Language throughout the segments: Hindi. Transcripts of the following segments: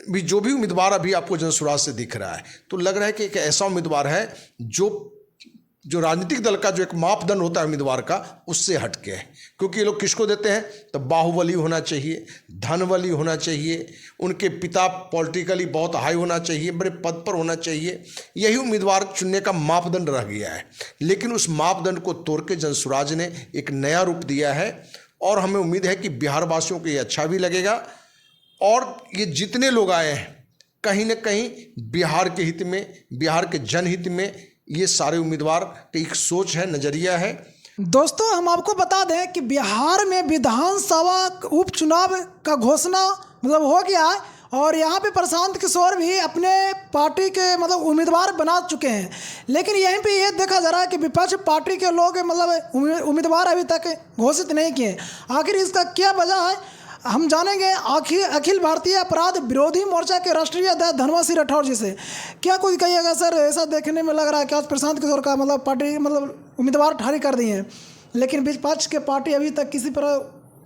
भी जो भी उम्मीदवार अभी आपको जनसुराज से दिख रहा है, तो लग रहा है कि एक ऐसा उम्मीदवार है जो राजनीतिक दल का जो एक मापदंड होता है उम्मीदवार का, उससे हटके है। क्योंकि ये लोग किसको देते हैं, तो बाहुबली होना चाहिए, धनबली होना चाहिए, उनके पिता पॉलिटिकली बहुत हाई होना चाहिए, बड़े पद पर होना चाहिए। यही उम्मीदवार चुनने का मापदंड रह गया है। लेकिन उस मापदंड को तोड़ के जनसुराज ने एक नया रूप दिया है और हमें उम्मीद है कि बिहार वासियों को ये अच्छा भी लगेगा। और ये जितने लोग आए हैं, कहीं ना कहीं बिहार के हित में, बिहार के जनहित में ये सारे उम्मीदवार की एक सोच है, नज़रिया है। दोस्तों, हम आपको बता दें कि बिहार में विधानसभा उपचुनाव का घोषणा हो गया है और यहाँ पे प्रशांत किशोर भी अपने पार्टी के उम्मीदवार बना चुके हैं। लेकिन यहीं पे ये देखा जा रहा है कि विपक्ष पार्टी के लोग उम्मीदवार अभी तक घोषित नहीं किए। आखिर इसका क्या वजह है, हम जानेंगे अखिल भारतीय अपराध विरोधी मोर्चा के राष्ट्रीय अध्यक्ष धनवर सिंह राठौर जी से। क्या कुछ कहिएगा सर? ऐसा देखने में लग रहा है कि आज प्रशांत किशोर का पार्टी उम्मीदवार ठारी कर दी है, लेकिन विपक्ष के पार्टी अभी तक किसी पर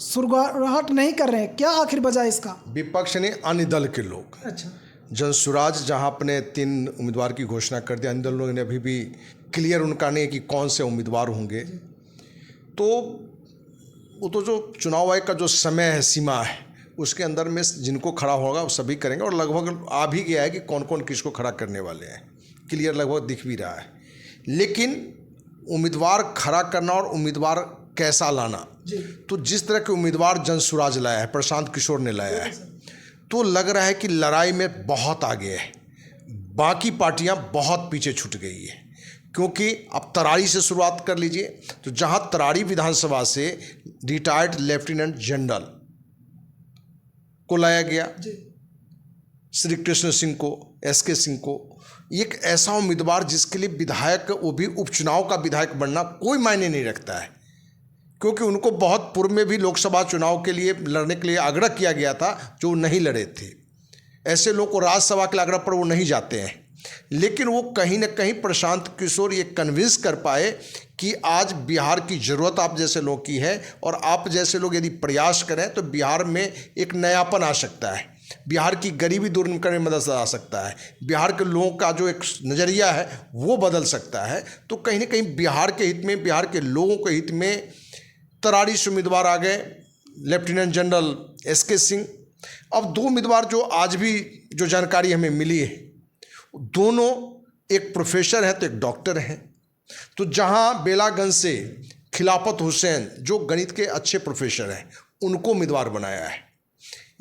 सुरगाहट नहीं कर रहे हैं। क्या आखिर वजह इसका? विपक्ष ने अन्य दल के लोग, अच्छा, जनसुराज जहां अपने 3 उम्मीदवार की घोषणा कर दिया, अन्य दल लोगों ने अभी भी क्लियर उनका नहीं है कि कौन से उम्मीदवार होंगे। तो वो तो जो चुनाव आयोग का जो समय है, सीमा है, उसके अंदर में जिनको खड़ा होगा वो सभी करेंगे। और लगभग आ भी गया है कि कौन कौन किसको खड़ा करने वाले हैं, क्लियर लगभग दिख भी रहा है। लेकिन उम्मीदवार खड़ा करना और उम्मीदवार कैसा लाना, तो जिस तरह के उम्मीदवार जनसुराज लाया है, प्रशांत किशोर ने लाया है, तो लग रहा है कि लड़ाई में बहुत आगे है, बाकी पार्टियां बहुत पीछे छूट गई है। क्योंकि अब तरारी से शुरुआत कर लीजिए, तो जहां तरारी विधानसभा से रिटायर्ड लेफ्टिनेंट जनरल को लाया गया, श्री कृष्ण सिंह को, एसके सिंह को, एक ऐसा उम्मीदवार जिसके लिए विधायक, वो भी उपचुनाव का विधायक बनना कोई मायने नहीं रखता है। क्योंकि उनको बहुत पूर्व में भी लोकसभा चुनाव के लिए लड़ने के लिए आग्रह किया गया था, जो नहीं लड़े थे। ऐसे लोग को राज्यसभा के आग्रह पर वो नहीं जाते हैं। लेकिन वो कहीं ना कहीं प्रशांत किशोर ये कन्विंस कर पाए कि आज बिहार की ज़रूरत आप जैसे लोग की है, और आप जैसे लोग यदि प्रयास करें तो बिहार में एक नयापन आ सकता है, बिहार की गरीबी दूर करने में मदद आ सकता है, बिहार के लोगों का जो एक नज़रिया है वो बदल सकता है। तो कहीं ना कहीं बिहार के हित में, बिहार के लोगों के हित में तरारी से उम्मीदवार आ गए, लेफ्टिनेंट जनरल एसके सिंह। अब 2 उम्मीदवार जो आज भी जो जानकारी हमें मिली है, दोनों एक प्रोफेसर हैं तो एक डॉक्टर हैं। तो जहां बेलागंज से खिलाफत हुसैन जो गणित के अच्छे प्रोफेसर हैं, उनको उम्मीदवार बनाया है।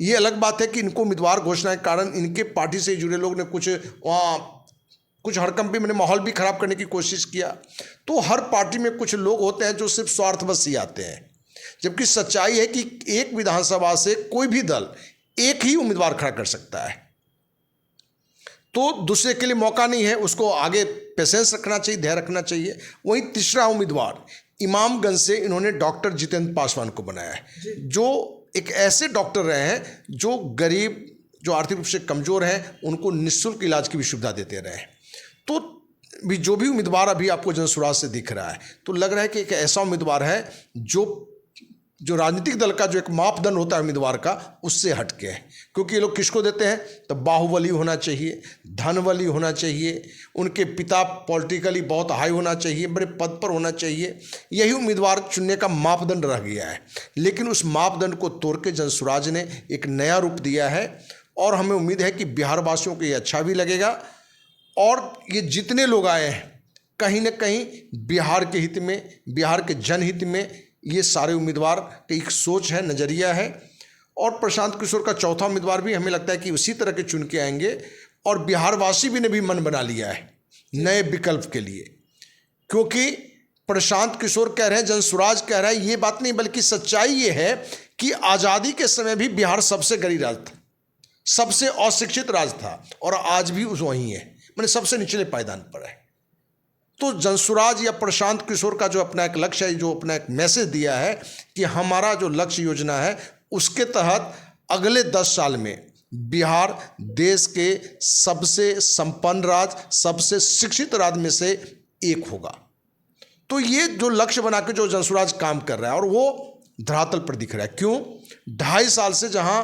ये अलग बात है कि इनको उम्मीदवार घोषणा के कारण इनके पार्टी से जुड़े लोग ने कुछ हड़कंपी मैंने माहौल भी खराब करने की कोशिश किया। तो हर पार्टी में कुछ लोग होते हैं जो सिर्फ स्वार्थवश ही आते हैं, जबकि सच्चाई है कि एक विधानसभा से कोई भी दल एक ही उम्मीदवार खड़ा कर सकता है। तो दूसरे के लिए मौका नहीं है, उसको आगे पेशेंस रखना चाहिए, धैर्य रखना चाहिए। वहीं तीसरा उम्मीदवार इमामगंज से इन्होंने डॉक्टर जितेंद्र पासवान को बनाया है, जो एक ऐसे डॉक्टर रहे हैं जो गरीब, जो आर्थिक रूप से कमज़ोर हैं, उनको निःशुल्क इलाज की भी सुविधा देते रहे। तो भी जो भी उम्मीदवार अभी आपको जनसुराज से दिख रहा है, तो लग रहा है कि एक ऐसा उम्मीदवार है जो राजनीतिक दल का जो एक मापदंड होता है उम्मीदवार का, उससे हटके है। क्योंकि ये लोग किसको देते हैं, तो बाहुबली होना चाहिए, धनबली होना चाहिए, उनके पिता पॉलिटिकली बहुत हाई होना चाहिए, बड़े पद पर होना चाहिए। यही उम्मीदवार चुनने का मापदंड रह गया है। लेकिन उस मापदंड को तोड़ के जनसुराज ने एक नया रूप दिया है और हमें उम्मीद है कि बिहार वासियों को ये अच्छा भी लगेगा। और ये जितने लोग आए हैं, कहीं ना कहीं बिहार के हित में, बिहार के जनहित में ये सारे उम्मीदवार की एक सोच है, नज़रिया है। और प्रशांत किशोर का चौथा उम्मीदवार भी हमें लगता है कि उसी तरह के चुन के आएंगे। और बिहारवासी भी ने भी मन बना लिया है नए विकल्प के लिए, क्योंकि प्रशांत किशोर कह रहे हैं, जनसुराज कह रहा है, ये बात नहीं, बल्कि सच्चाई ये है कि आज़ादी के समय भी बिहार सबसे गरीब राज्य था, सबसे अशिक्षित राज्य था, और आज भी उस वहीं है, मैंने सबसे निचले पायदान पर है। तो जनसुराज या प्रशांत किशोर का जो अपना एक लक्ष्य है, जो अपना एक मैसेज दिया है कि हमारा जो लक्ष्य योजना है, उसके तहत अगले 10 साल में बिहार देश के सबसे संपन्न राज्य, सबसे शिक्षित राज्य में से एक होगा। तो ये जो लक्ष्य बना के जो जनसुराज काम कर रहा है, और वो धरातल पर दिख रहा है। क्यों? 2.5 साल से जहां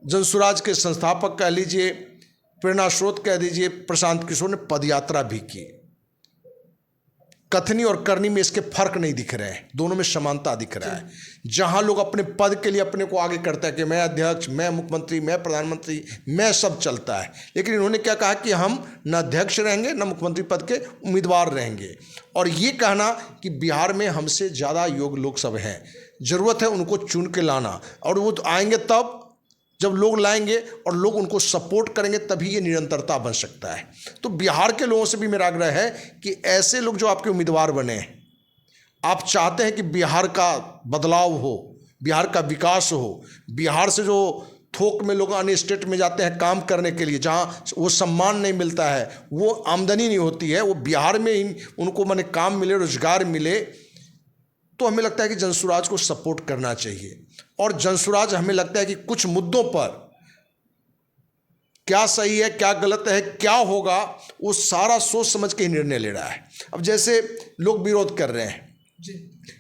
जनसुराज के संस्थापक कह लीजिए, प्रेरणा स्रोत कह दीजिए, प्रशांत किशोर ने पदयात्रा भी की। कथनी और करनी में इसके फर्क नहीं दिख रहे हैं, दोनों में समानता दिख रहा है। जहां लोग अपने पद के लिए अपने को आगे करते हैं कि मैं अध्यक्ष, मैं मुख्यमंत्री, मैं प्रधानमंत्री, मैं सब चलता है, लेकिन इन्होंने क्या कहा कि हम न अध्यक्ष रहेंगे न मुख्यमंत्री पद के उम्मीदवार रहेंगे। और ये कहना कि बिहार में हमसे ज़्यादा योग्य लोग सब हैं, ज़रूरत है उनको चुन के लाना, और वो तो आएंगे तब जब लोग लाएंगे और लोग उनको सपोर्ट करेंगे, तभी ये निरंतरता बन सकता है। तो बिहार के लोगों से भी मेरा आग्रह है कि ऐसे लोग जो आपके उम्मीदवार बने, आप चाहते हैं कि बिहार का बदलाव हो, बिहार का विकास हो, बिहार से जो थोक में लोग अन्य स्टेट में जाते हैं काम करने के लिए, जहाँ वो सम्मान नहीं मिलता है, वो आमदनी नहीं होती है, वो बिहार में ही उनको माने काम मिले, रोजगार मिले, तो हमें लगता है कि जनसुराज को सपोर्ट करना चाहिए। और जनसुराज हमें लगता है कि कुछ मुद्दों पर क्या सही है, क्या गलत है, क्या होगा, वो सारा सोच समझ के ही निर्णय ले रहा है। अब जैसे लोग विरोध कर रहे हैं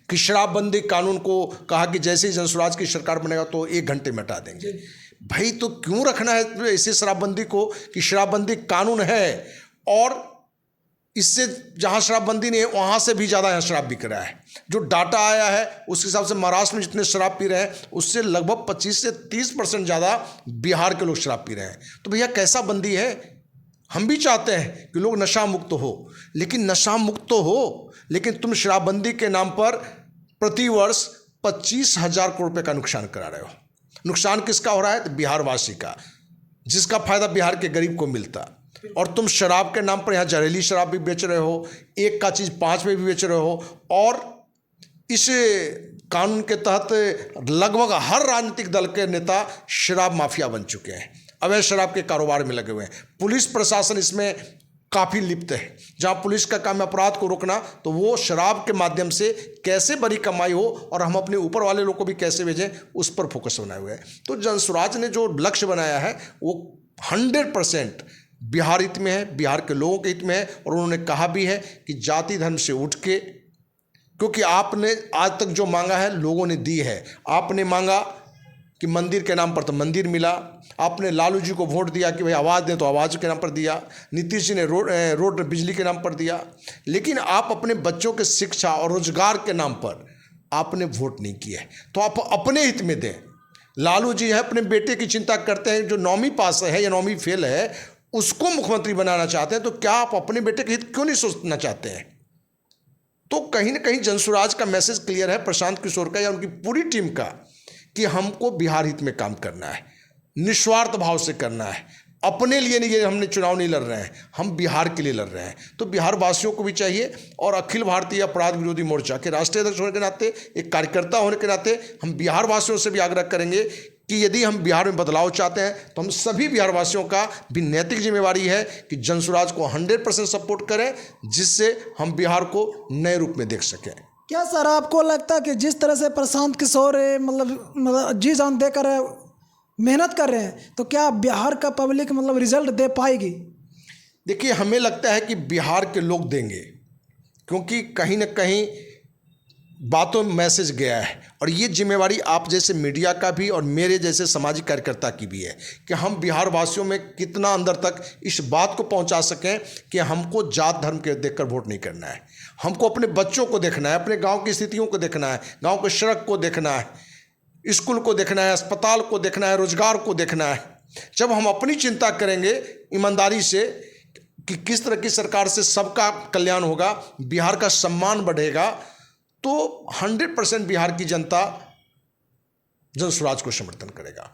कि शराबबंदी कानून को कहा कि जैसे ही जनसुराज की सरकार बनेगा तो 1 घंटे में हटा देंगे। भाई तो क्यों रखना है ऐसे शराबबंदी को कि शराबबंदी कानून है, और इससे जहाँ शराबबंदी नहीं है वहाँ से भी ज़्यादा यहाँ शराब बिक रहा है। जो डाटा आया है उस हिसाब से महाराष्ट्र में जितने शराब पी रहे हैं उससे लगभग 25 से 30% ज़्यादा बिहार के लोग शराब पी रहे हैं। तो भैया कैसा बंदी है? हम भी चाहते हैं कि लोग नशा मुक्त हो, लेकिन नशा मुक्त तो हो, लेकिन तुम शराबबंदी के नाम पर प्रतिवर्ष 25,000 करोड़ रुपये का नुकसान करा रहे हो। नुकसान किसका हो रहा है? तो बिहारवासी का, जिसका फायदा बिहार के गरीब को मिलता। और तुम शराब के नाम पर यहाँ जहरीली शराब भी बेच रहे हो, एक का चीज़ 5 में भी बेच रहे हो, और इस कानून के तहत लगभग हर राजनीतिक दल के नेता शराब माफिया बन चुके हैं, अवैध शराब के कारोबार में लगे हुए हैं। पुलिस प्रशासन इसमें काफ़ी लिप्त है। जहाँ पुलिस का काम है अपराध को रोकना, तो वो शराब के माध्यम से कैसे बड़ी कमाई हो और हम अपने ऊपर वाले लोग को भी कैसे भेजें, उस पर फोकस बनाए हुए हैं। तो जनसुराज ने जो लक्ष्य बनाया है वो 100% बिहार हित में है, बिहार के लोगों के हित में है। और उन्होंने कहा भी है कि जाति धर्म से उठ के, क्योंकि आपने आज तक जो मांगा है लोगों ने दी है। आपने मांगा कि मंदिर के नाम पर तो मंदिर मिला, आपने लालू जी को वोट दिया कि भाई आवाज़ दें तो आवाज़ के नाम पर दिया, नीतीश जी ने रोड बिजली के नाम पर दिया, लेकिन आप अपने बच्चों के शिक्षा और रोजगार के नाम पर आपने वोट नहीं किया है। तो आप अपने हित में दें। लालू जी है अपने बेटे की चिंता करते हैं, जो 9वीं पास है या 9वीं फेल है उसको मुख्यमंत्री बनाना चाहते हैं, तो क्या आप अपने बेटे के हित क्यों नहीं सोचना चाहते हैं? तो कहीं ना कहीं जनसुराज का मैसेज क्लियर है, प्रशांत किशोर का या उनकी पूरी टीम का, कि हमको बिहार हित में काम करना है, निस्वार्थ भाव से करना है। अपने लिए नहीं, ये हमने चुनाव नहीं लड़ रहे हैं, हम बिहार के लिए लड़ रहे हैं। तो बिहार वासियों को भी चाहिए, और अखिल भारतीय अपराध विरोधी मोर्चा के राष्ट्रीय अध्यक्ष होने के नाते, एक कार्यकर्ता होने के नाते, हम बिहार वासियों से भी आग्रह करेंगे कि यदि हम बिहार में बदलाव चाहते हैं तो हम सभी बिहार वासियों का भी नैतिक जिम्मेवारी है कि जनसुराज को 100% सपोर्ट करें, जिससे हम बिहार को नए रूप में देख सकें। क्या सर आपको लगता है कि जिस तरह से प्रशांत किशोर मतलब जी जान देकर मेहनत कर रहे हैं, तो क्या बिहार का पब्लिक मतलब रिजल्ट दे पाएगी? देखिए, हमें लगता है कि बिहार के लोग देंगे, क्योंकि कहीं ना कहीं बातों में मैसेज गया है। और ये जिम्मेवारी आप जैसे मीडिया का भी और मेरे जैसे सामाजिक कार्यकर्ता की भी है कि हम बिहार वासियों में कितना अंदर तक इस बात को पहुंचा सकें कि हमको जात धर्म के देखकर वोट नहीं करना है, हमको अपने बच्चों को देखना है, अपने गांव की स्थितियों को देखना है, गांव के सड़क को देखना है, स्कूल को देखना है, अस्पताल को देखना है, रोजगार को देखना है। जब हम अपनी चिंता करेंगे ईमानदारी से कि किस तरह की सरकार से सबका कल्याण होगा, बिहार का सम्मान बढ़ेगा, तो 100% बिहार की जनता जनसुराज को समर्थन करेगा।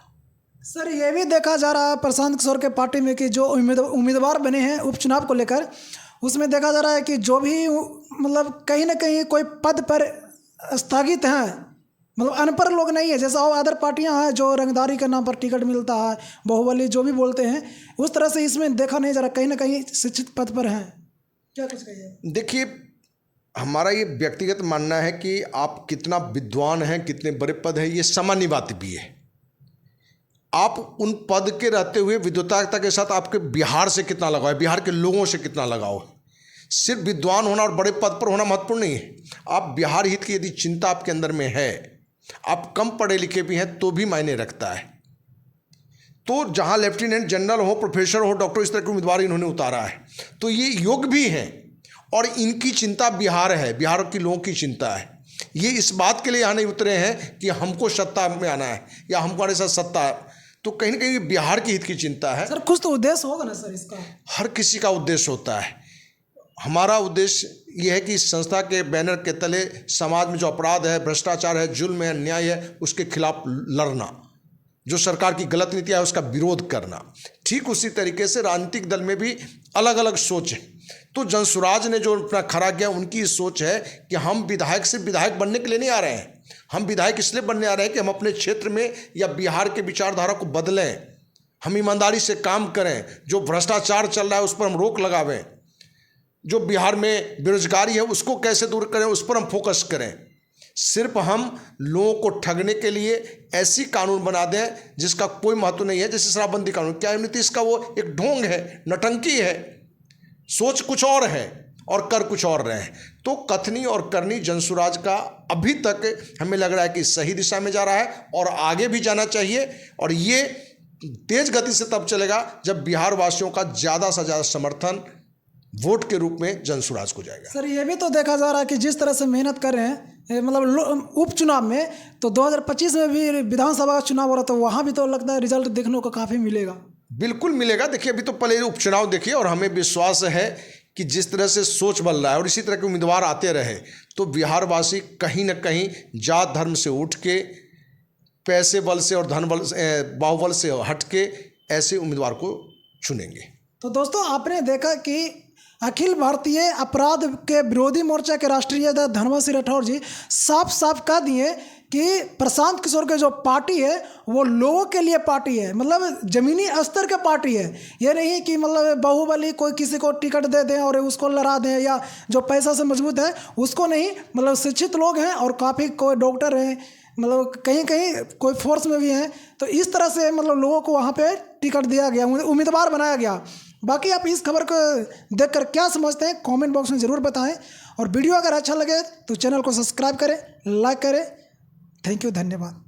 सर ये भी देखा जा रहा है प्रशांत किशोर के पार्टी में कि जो उम्मीदवार बने हैं उपचुनाव को लेकर, उसमें देखा जा रहा है कि जो भी मतलब कहीं ना कहीं कोई पद पर स्थगित हैं, मतलब अनपढ़ लोग नहीं है, जैसा अदर पार्टियां हैं जो रंगदारी के नाम पर टिकट मिलता है, बाहुबली जो भी बोलते हैं, उस तरह से इसमें देखा नहीं जा रहा, कहीं ना कहीं शिक्षित पद पर हैं। क्या कुछ कहिए? देखिए, हमारा ये व्यक्तिगत मानना है कि आप कितना विद्वान हैं, कितने बड़े पद हैं, ये सामान्य बात भी है। आप उन पद के रहते हुए विद्वता के साथ आपके बिहार से कितना लगाव है, बिहार के लोगों से कितना लगाव है। सिर्फ विद्वान होना और बड़े पद पर होना महत्वपूर्ण नहीं है। आप बिहार हित की यदि चिंता आपके अंदर में है, आप कम पढ़े लिखे भी हैं तो भी मायने रखता है। तो जहाँ लेफ्टिनेंट जनरल हो, प्रोफेसर हो, डॉक्टर, इस तरह के उम्मीदवार इन्होंने उतारा है। तो ये योग्य भी हैं और इनकी चिंता बिहार है, बिहार के लोगों की चिंता है। ये इस बात के लिए यहाँ नहीं उतरे हैं कि हमको सत्ता में आना है या हमारे साथ सत्ता है, तो कहीं ना कहीं बिहार के हित की चिंता है। सर कुछ तो उद्देश्य होगा ना सर इसका? हर किसी का उद्देश्य होता है। हमारा उद्देश्य ये है कि इस संस्था के बैनर के तले समाज में जो अपराध है, भ्रष्टाचार है, जुल्म है, अन्याय है, उसके खिलाफ लड़ना, जो सरकार की गलत नीतियाँ है उसका विरोध करना। ठीक उसी तरीके से राजनीतिक दल में भी अलग अलग सोच है। तो जनसुराज ने जो अपना खड़ा किया, उनकी सोच है कि हम विधायक से विधायक बनने के लिए नहीं आ रहे हैं, हम विधायक इसलिए बनने आ रहे हैं कि हम अपने क्षेत्र में या बिहार के विचारधारा को बदलें, हम ईमानदारी से काम करें, जो भ्रष्टाचार चल रहा है उस पर हम रोक लगावें, जो बिहार में बेरोजगारी है उसको कैसे दूर करें उस पर हम फोकस करें। सिर्फ हम लोगों को ठगने के लिए ऐसी कानून बना दें जिसका कोई महत्व नहीं है, जैसे शराबबंदी कानून। क्या नीतीश का वो एक ढोंग है, नटंकी है, सोच कुछ और है और कर कुछ और रहे हैं। तो कथनी और करनी जनसुराज का अभी तक हमें लग रहा है कि सही दिशा में जा रहा है और आगे भी जाना चाहिए। और ये तेज गति से तब चलेगा जब बिहार वासियों का ज़्यादा से ज़्यादा समर्थन वोट के रूप में जनसुराज को जाएगा। सर ये भी तो देखा जा रहा है कि जिस तरह से मेहनत कर रहे हैं, मतलब उपचुनाव में, तो 2025 में भी विधानसभा का चुनाव हो रहा, तो वहाँ भी तो लगता है रिजल्ट देखने को काफ़ी मिलेगा। बिल्कुल मिलेगा। देखिए अभी तो पहले उपचुनाव देखिए और हमें विश्वास है कि जिस तरह से सोच बदल रहा है और इसी तरह के उम्मीदवार आते रहे तो बिहारवासी कहीं ना कहीं जात धर्म से उठ के, पैसे बल से और धन बल से, बाहुबल से हट के ऐसे उम्मीदवार को चुनेंगे। तो दोस्तों आपने देखा कि अखिल भारतीय अपराध के विरोधी मोर्चा के राष्ट्रीय अध्यक्ष धर्मवीर सिंह राठौर जी साफ साफ कह दिए कि प्रशांत किशोर की जो पार्टी है वो लोगों के लिए पार्टी है, मतलब ज़मीनी स्तर के पार्टी है। ये नहीं कि मतलब बाहुबली कोई किसी को टिकट दे दें और उसको लड़ा दें, या जो पैसा से मजबूत है उसको नहीं, मतलब शिक्षित लोग हैं और काफ़ी कोई डॉक्टर हैं, मतलब कहीं कहीं कोई फोर्स में भी हैं। तो इस तरह से मतलब लोगों को वहाँ पे टिकट दिया गया, उम्मीदवार बनाया गया। बाकी आप इस खबर को देखकर क्या समझते हैं कमेंट बॉक्स में ज़रूर बताएं। और वीडियो अगर अच्छा लगे तो चैनल को सब्सक्राइब करें, लाइक करें। थैंक यू, धन्यवाद।